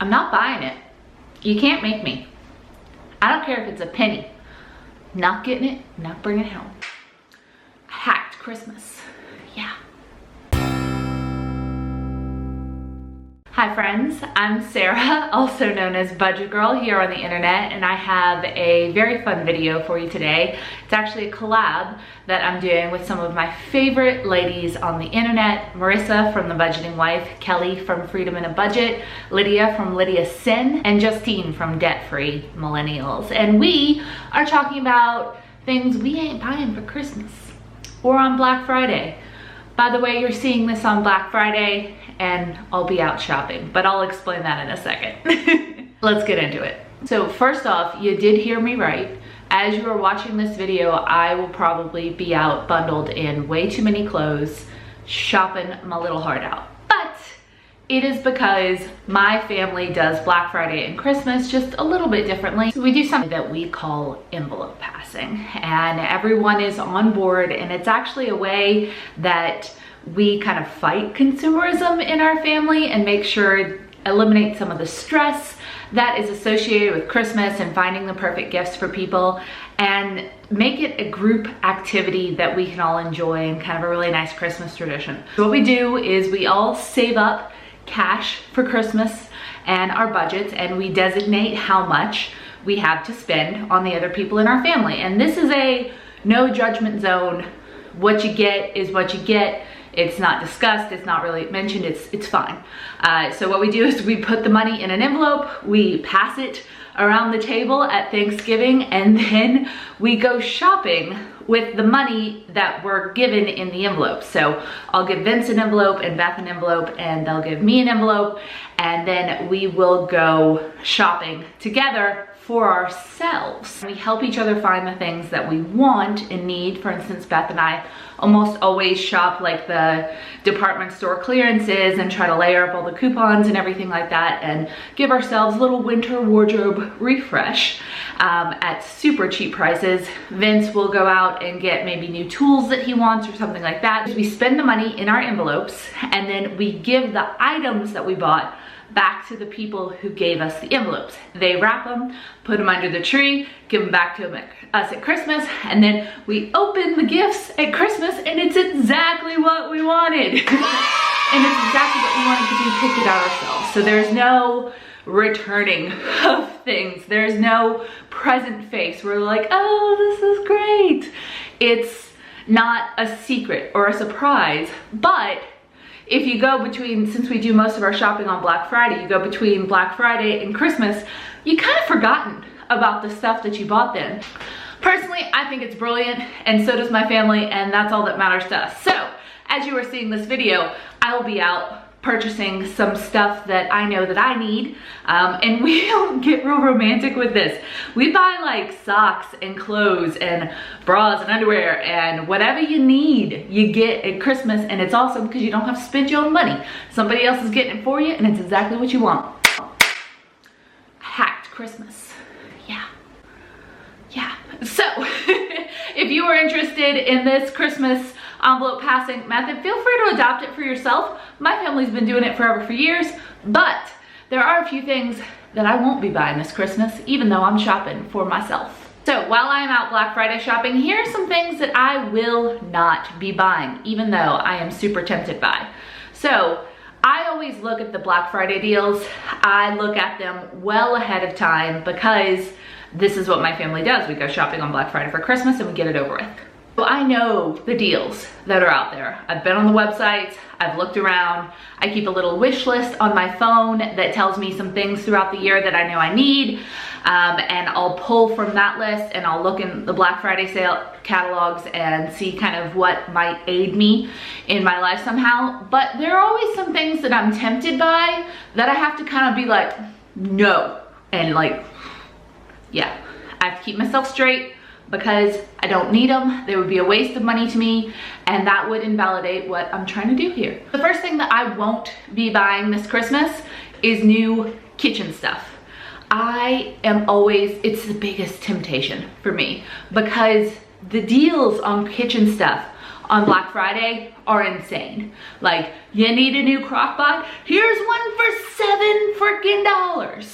I'm not buying it. You can't make me. I don't care if it's a penny. Not getting it, not bringing it home. Hacked Christmas. Yeah. Hi friends, I'm Sarah, also known as Budget Girl here on the internet, and I have a very fun video for you today. It's actually a collab that I'm doing with some of my favorite ladies on the internet. Marissa from The Budgeting Wife, Kelly from Freedom in a Budget, Lydia from Lydia Sin, and Justine from Debt Free Millennials. And we are talking about things we ain't buying for Christmas or on Black Friday. By the way, you're seeing this on Black Friday and I'll be out shopping, but I'll explain that in a second. Let's get into it. So first off, you did hear me right. As you are watching this video, I will probably be out bundled in way too many clothes, shopping my little heart out. But it is because my family does Black Friday and Christmas just a little bit differently. So we do something that we call envelope passing, and everyone is on board, and it's actually a way that we kind of fight consumerism in our family and make sure eliminate some of the stress that is associated with Christmas and finding the perfect gifts for people, and make it a group activity that we can all enjoy and kind of a really nice Christmas tradition. So what we do is we all save up cash for Christmas and our budgets, and we designate how much we have to spend on the other people in our family. And this is a no judgment zone. What you get is what you get. It's not discussed, it's not really mentioned, it's fine. So what we do is we put the money in an envelope, we pass it around the table at Thanksgiving, and then we go shopping with the money that we're given in the envelope. So I'll give Vince an envelope and Beth an envelope, and they'll give me an envelope, and then we will go shopping together for ourselves. We help each other find the things that we want and need. For instance, Beth and I almost always shop like the department store clearances and try to layer up all the coupons and everything like that, and give ourselves a little winter wardrobe refresh at super cheap prices. Vince will go out and get maybe new tools that he wants or something like that. We spend the money in our envelopes, and then we give the items that we bought back to the people who gave us the envelopes. They wrap them, put them under the tree, give them back to us at Christmas, and then we open the gifts at Christmas, and it's exactly what we wanted. And it's exactly what we wanted because we picked it out ourselves. So there's no returning of things. There's no present face. We're like, oh, this is great. It's not a secret or a surprise, but if you go between, since we do most of our shopping on Black Friday, you go between Black Friday and Christmas, you kind of forgotten about the stuff that you bought then. Personally, I think it's brilliant, and so does my family, and that's all that matters to us. So, as you are seeing this video, I will be out purchasing some stuff that I know that I need, and we don't get real romantic with this. We buy like socks and clothes and bras and underwear and whatever you need, you get at Christmas, and it's awesome because you don't have to spend your own money. Somebody else is getting it for you, and it's exactly what you want. Hacked Christmas. Yeah. So, if you are interested in this Christmas envelope passing method, feel free to adopt it for yourself. My family's been doing it forever for years, but there are a few things that I won't be buying this Christmas, even though I'm shopping for myself. So while I'm out Black Friday shopping, here are some things that I will not be buying, even though I am super tempted by. So I always look at the Black Friday deals. I look at them well ahead of time because this is what my family does. We go shopping on Black Friday for Christmas and we get it over with. So I know the deals that are out there. I've been on the websites, I've looked around, I keep a little wish list on my phone that tells me some things throughout the year that I know I need, and I'll pull from that list and I'll look in the Black Friday sale catalogs and see kind of what might aid me in my life somehow. But there are always some things that I'm tempted by that I have to kind of be like, no, and like, yeah, I have to keep myself straight because I don't need them. They would be a waste of money to me, and that would invalidate what I'm trying to do here. The first thing that I won't be buying this Christmas is new kitchen stuff. I am always, it's the biggest temptation for me because the deals on kitchen stuff on Black Friday are insane. Like, you need a new crock pot? Here's one for $7 freaking.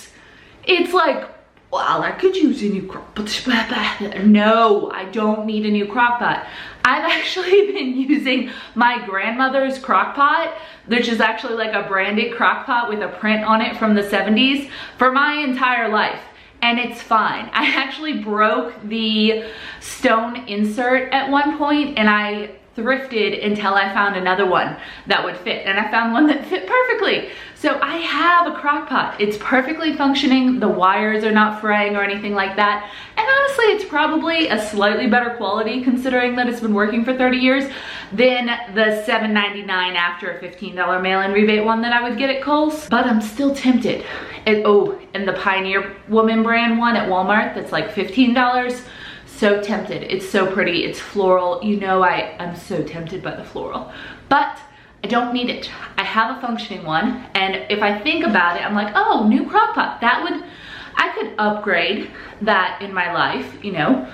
It's like, wow, I could use a new crock pot. No, I don't need a new crock pot. I've actually been using my grandmother's crock pot, which is actually like a branded crock pot with a print on it from the 70s, for my entire life. And it's fine. I actually broke the stone insert at one point, and I thrifted until I found another one that would fit, and I found one that fit perfectly. So I have a crock pot. It's perfectly functioning. The wires are not fraying or anything like that. And honestly, it's probably a slightly better quality considering that it's been working for 30 years than the $7.99 after a $15 mail-in rebate one that I would get at Kohl's. But I'm still tempted. And the Pioneer Woman brand one at Walmart that's like $15. So tempted. It's so pretty. It's floral. You know, I'm so tempted by the floral, but I don't need it. I have a functioning one, and if I think about it, I'm like, oh, new crock pot. I could upgrade that in my life, you know.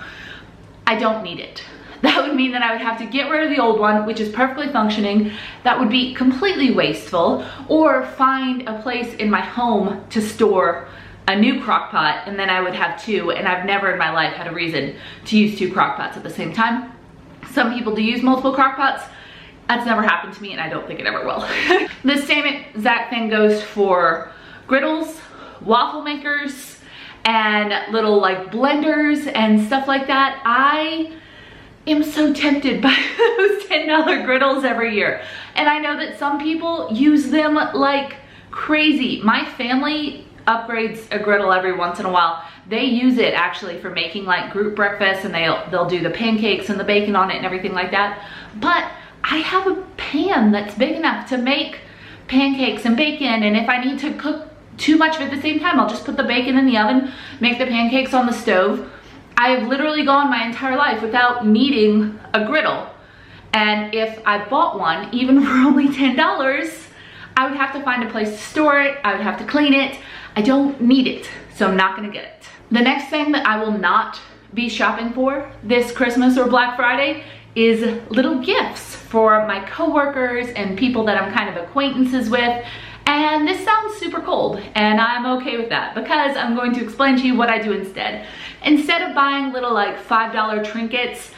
I don't need it. That would mean that I would have to get rid of the old one, which is perfectly functioning. That would be completely wasteful, or find a place in my home to store a new crock pot, and then I would have two, and I've never in my life had a reason to use two crock pots at the same time. Some people do use multiple crock pots. That's never happened to me, and I don't think it ever will. The same exact thing goes for griddles, waffle makers, and little like blenders and stuff like that. I am so tempted by those $10 griddles every year. And I know that some people use them like crazy. My family upgrades a griddle every once in a while. They use it actually for making like group breakfast, and they'll do the pancakes and the bacon on it and everything like that. But I have a pan that's big enough to make pancakes and bacon, and if I need to cook too much of it at the same time, I'll just put the bacon in the oven, make the pancakes on the stove. I've literally gone my entire life without needing a griddle. And if I bought one, even for only $10, I would have to find a place to store it. I would have to clean it. I don't need it, so I'm not gonna get it. The next thing that I will not be shopping for this Christmas or Black Friday is little gifts for my coworkers and people that I'm kind of acquaintances with. And this sounds super cold, and I'm okay with that because I'm going to explain to you what I do instead. Instead of buying little like $5 trinkets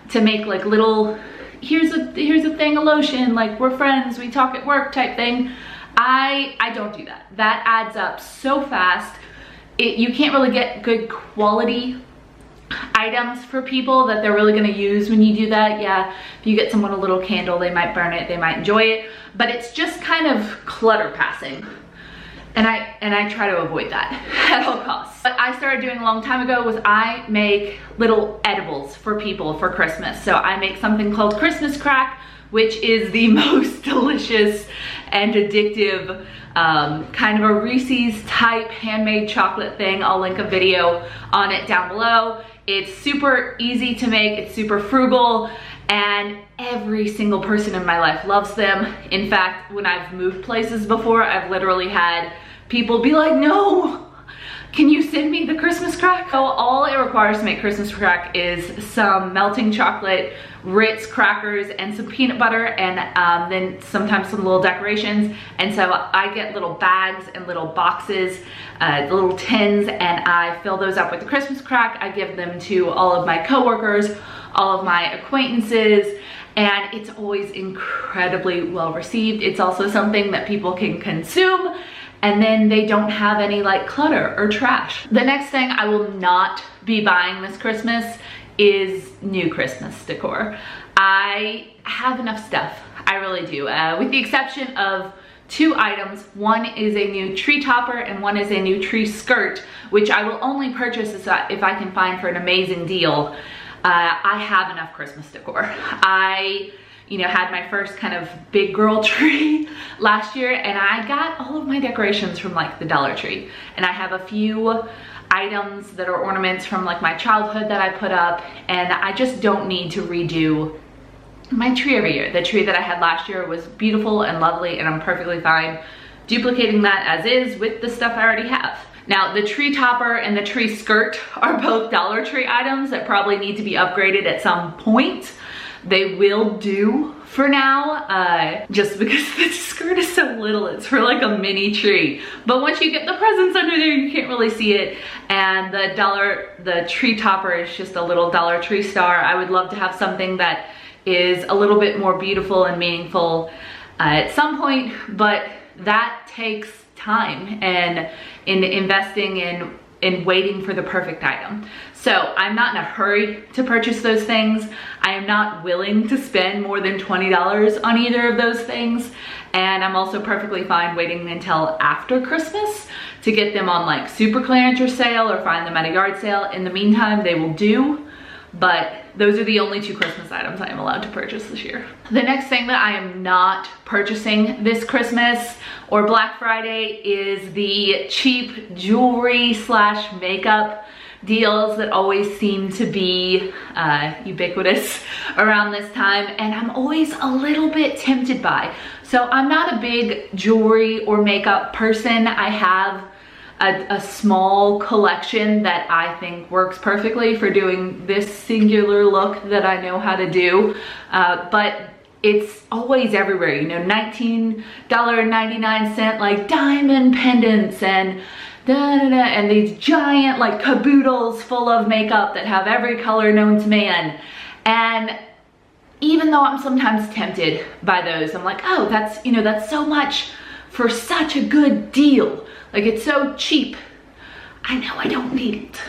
to make like little, here's a thing of lotion, like we're friends, we talk at work type thing, I don't do that. That adds up so fast. You can't really get good quality items for people that they're really gonna use when you do that. Yeah, if you get someone a little candle, they might burn it, they might enjoy it, but it's just kind of clutter passing. And I try to avoid that at all costs. What I started doing a long time ago was I make little edibles for people for Christmas. So I make something called Christmas crack, which is the most delicious and addictive kind of a Reese's type handmade chocolate thing. I'll link a video on it down below. It's super easy to make, it's super frugal, and every single person in my life loves them. In fact, when I've moved places before, I've literally had people be like, no, can you send me the Christmas crack? So all it requires to make Christmas crack is some melting chocolate, Ritz crackers, and some peanut butter, and then sometimes some little decorations. And so I get little bags and little boxes, little tins, and I fill those up with the Christmas crack. I give them to all of my coworkers, all of my acquaintances, and it's always incredibly well received. It's also something that people can consume, and then they don't have any like clutter or trash. The next thing I will not be buying this Christmas is new Christmas decor. I have enough stuff, I really do, with the exception of two items. One is a new tree topper and one is a new tree skirt, which I will only purchase if I can find for an amazing deal. I have enough Christmas decor. I had my first kind of big girl tree last year, and I got all of my decorations from like the Dollar Tree. And I have a few items that are ornaments from like my childhood that I put up, and I just don't need to redo my tree every year. The tree that I had last year was beautiful and lovely, and I'm perfectly fine duplicating that as is with the stuff I already have. Now, the tree topper and the tree skirt are both Dollar Tree items that probably need to be upgraded at some point. they will do for now, just because the skirt is so little. It's for like a mini tree. But once you get the presents under there, you can't really see it. And the tree topper is just a little Dollar Tree star. I would love to have something that is a little bit more beautiful and meaningful at some point, but that takes time and in investing in waiting for the perfect item. So I'm not in a hurry to purchase those things. I am not willing to spend more than $20 on either of those things. And I'm also perfectly fine waiting until after Christmas to get them on like super clearance or sale or find them at a yard sale. In the meantime, they will do, but those are the only 2 Christmas items I am allowed to purchase this year. The next thing that I am not purchasing this Christmas or Black Friday is the cheap jewelry slash makeup deals that always seem to be ubiquitous around this time, and I'm always a little bit tempted by. So I'm not a big jewelry or makeup person. I have a small collection that I think works perfectly for doing this singular look that I know how to do, but it's always everywhere, you know, $19.99 like diamond pendants and and these giant like caboodles full of makeup that have every color known to man. And even though I'm sometimes tempted by those, I'm like, oh, that's, you know, that's so much for such a good deal. Like, it's so cheap. I know I don't need it.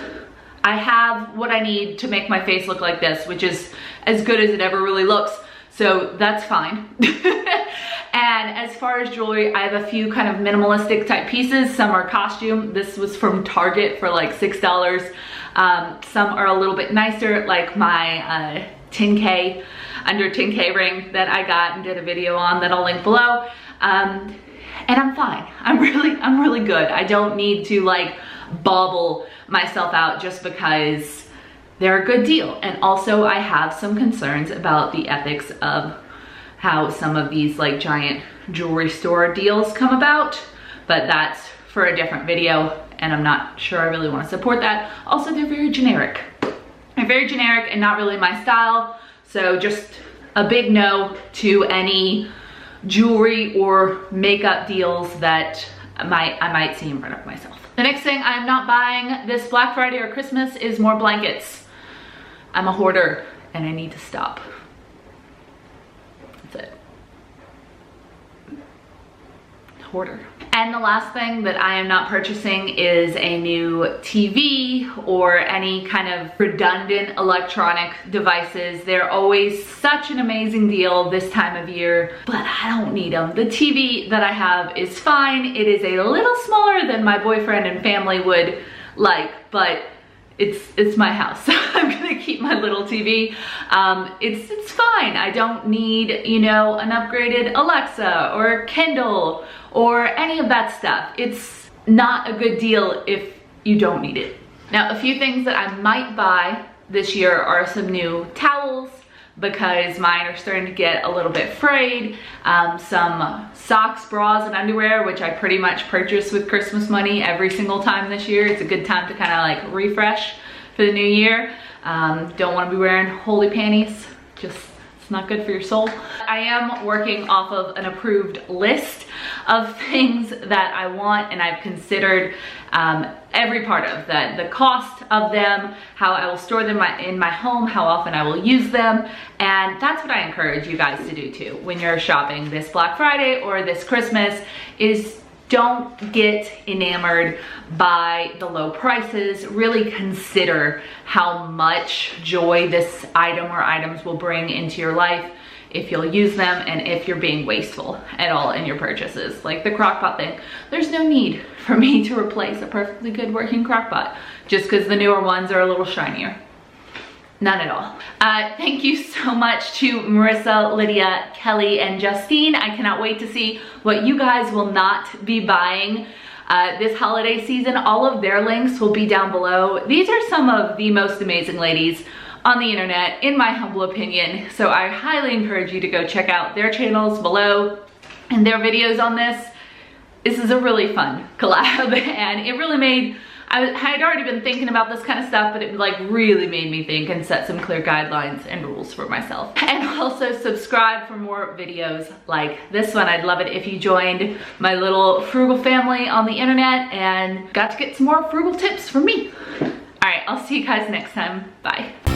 I have what I need to make my face look like this, which is as good as it ever really looks. So that's fine. And as far as jewelry, I have a few kind of minimalistic type pieces. Some are costume. This was from Target for like $6. Some are a little bit nicer, like my 10K, under 10K ring that I got and did a video on that I'll link below. And I'm fine. I'm really good. I don't need to like bauble myself out just because they're a good deal. And also I have some concerns about the ethics of how some of these like giant jewelry store deals come about, but that's for a different video and I'm not sure I really want to support that. Also, they're very generic. They're very generic and not really my style. So just a big no to any jewelry or makeup deals that I might see in front of myself. The next thing I'm not buying this Black Friday or Christmas is more blankets. I'm a hoarder and I need to stop. That's it. Hoarder. And the last thing that I am not purchasing is a new TV or any kind of redundant electronic devices. They're always such an amazing deal this time of year, but I don't need them. The TV that I have is fine. It is a little smaller than my boyfriend and family would like, but it's my house. So I'm gonna keep my little TV. It's fine. I don't need, you know, an upgraded Alexa or Kindle or any of that stuff. It's not a good deal if you don't need it. Now, a few things that I might buy this year are some new towels because mine are starting to get a little bit frayed. Some socks, bras, and underwear, which I pretty much purchase with Christmas money every single time this year. It's a good time to kind of like refresh for the new year. Don't want to be wearing holy panties. Just, it's not good for your soul. I am working off of an approved list of things that I want, and I've considered every part of that, the cost of them, how I will store them in my home, how often I will use them. And that's what I encourage you guys to do too when you're shopping this Black Friday or this Christmas, is don't get enamored by the low prices. Really consider how much joy this item or items will bring into your life if you'll use them and if you're being wasteful at all in your purchases. Like the crock-pot thing. There's no need for me to replace a perfectly good working crock-pot just because the newer ones are a little shinier. None at all. Thank you so much to Marissa, Lydia, Kelly, and Justine. I cannot wait to see what you guys will not be buying this holiday season. All of their links will be down below. These are some of the most amazing ladies on the internet, in my humble opinion. So I highly encourage you to go check out their channels below and their videos on this. This is a really fun collab and it really made, I had already been thinking about this kind of stuff, but it like really made me think and set some clear guidelines and rules for myself. And also subscribe for more videos like this one. I'd love it if you joined my little frugal family on the internet and got to get some more frugal tips from me. All right, I'll see you guys next time. Bye.